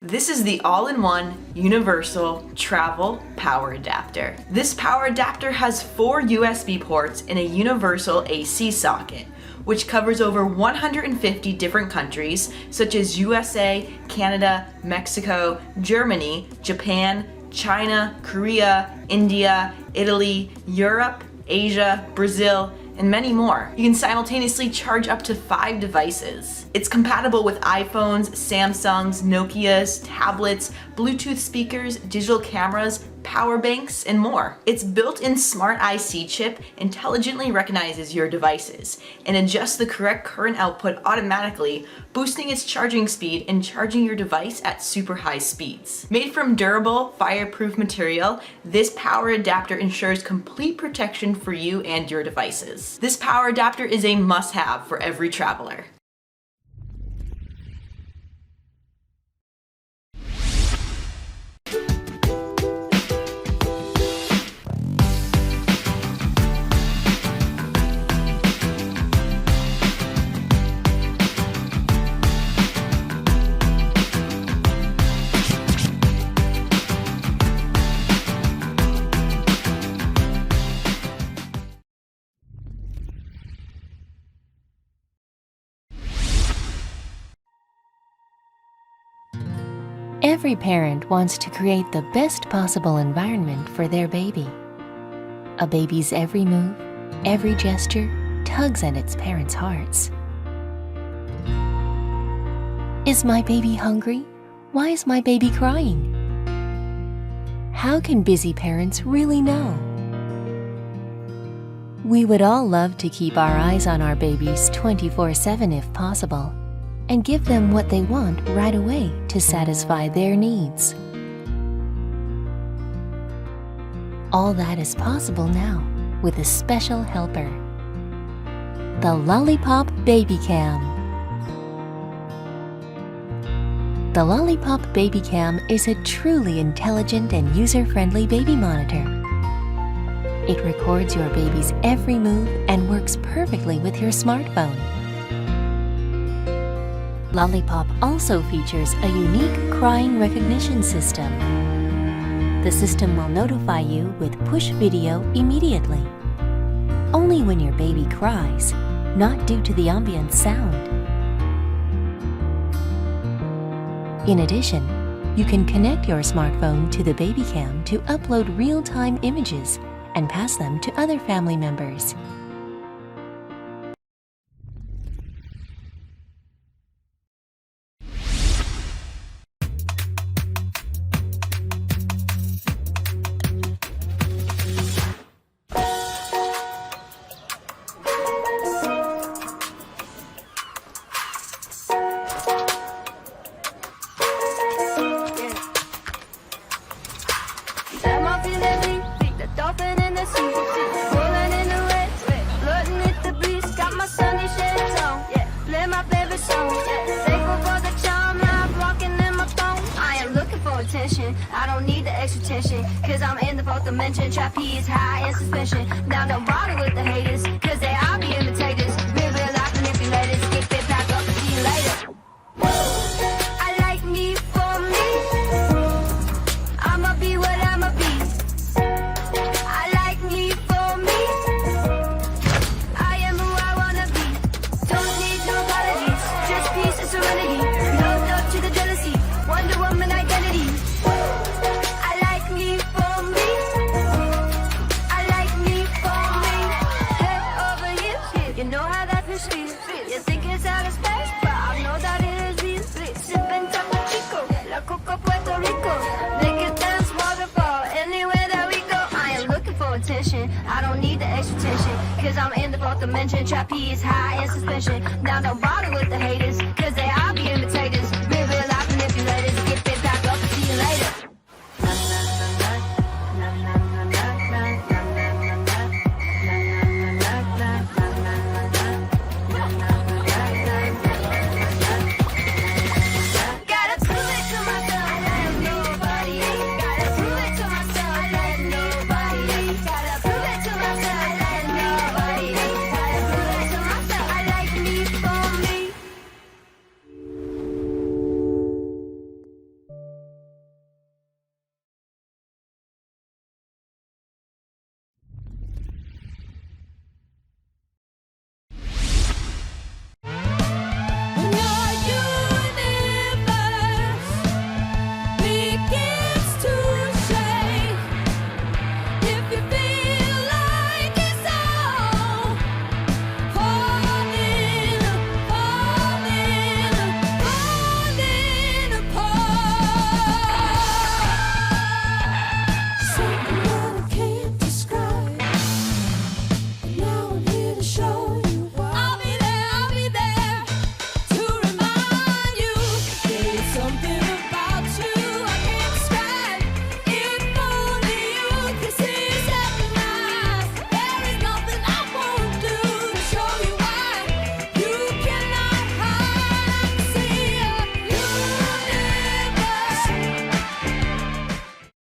This is the all-in-one universal travel power adapter. This power adapter has 4 USB ports and a universal AC socket, which covers over 150 different countries such as USA, Canada, Mexico, Germany, Japan, China, Korea, India, Italy, Europe, Asia, Brazil, and many more. You can simultaneously charge up to 5 devices. It's compatible with iPhones, Samsungs, Nokias, tablets, Bluetooth speakers, digital cameras, power banks, and more. Its built-in smart IC chip intelligently recognizes your devices and adjusts the correct current output automatically, boosting its charging speed and charging your device at super high speeds. Made from durable, fireproof material, this power adapter ensures complete protection for you and your devices. This power adapter is a must-have for every traveler. Every parent wants to create the best possible environment for their baby. A baby's every move, every gesture tugs at its parents' hearts. Is my baby hungry? Why is my baby crying? How can busy parents really know? We would all love to keep our eyes on our babies 24/7 if possible, and give them what they want right away to satisfy their needs. All that is possible now with a special helper, the Lollipop Baby Cam. The Lollipop Baby Cam is a truly intelligent and user-friendly baby monitor. It records your baby's every move and works perfectly with your smartphone. Lollipop also features a unique crying recognition system. The system will notify you with push video immediately, only when your baby cries, not due to the ambient sound. In addition, you can connect your smartphone to the baby cam to upload real-time images and pass them to other family members. I don't need the extra tension, cause I'm in the 4th dimension. Trapeze high in suspension. Now don't bother with the haters, cause they all be imitators. Real life manipulators. Get it back up and see you later. I like me for me. I'ma be what I'ma be. I like me for me. I am who I wanna be. Don't need no apologies, just peace and serenity. No love to the jealousy. Wonder Woman identity. I like me for me. I like me for me. Head over heels, you know how that feels. You think it's out of space, but I know that it is real. Sipping Topo Chico, La Coco Puerto Rico. Make it dance waterfall anywhere that we go. I am looking for attention. I don't need the extra tension, cause I'm in the 4th dimension. Trapeze high in suspension. Now don't bother with the haters, cause they